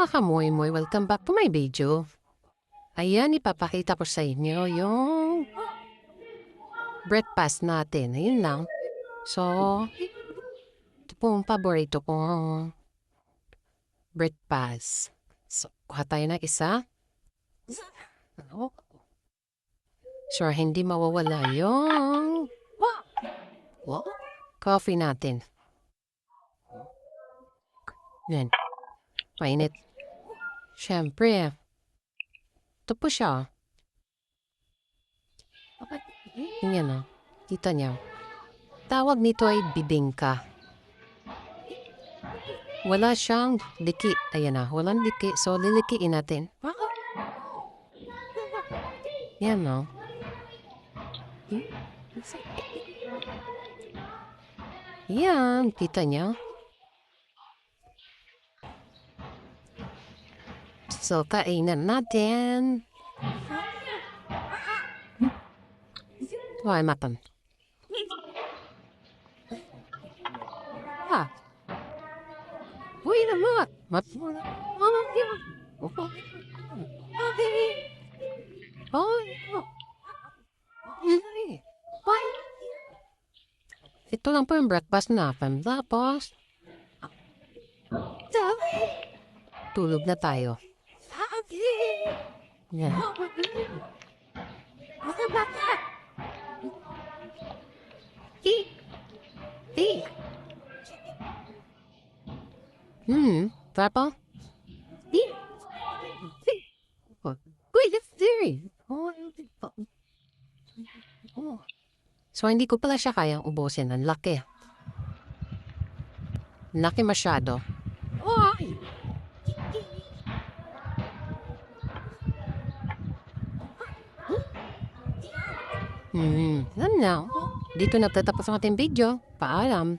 Mga kamoy-moy, welcome back to my video. Ayan, ipapakita ko sa inyo yung breakfast natin. Ayun lang. So, ito pong paborito kong breakfast. So, kuha tayo ng isa. Ano? Sure, hindi mawawala yung coffee natin. Yan. Mainit. Siyempre, ito po siya. Yan o. Kita niyo. Tawag nito ay bibingka. Wala siyang liki. Ayan na, walang liki. So, lilikiin natin. Yan o. Yan, kita niyo. So, kainan natin. Why makan? Ah. Wait a minute. Ito lang po yung breakfast natin. Tapos, tulog na tayo. Yan. Papa? Wait, that's theory. So, hindi ko pala siya kayang ubusin. Ang laki. Laki masyado. Yan na. Dito na tatapos ang ating video. Paalam.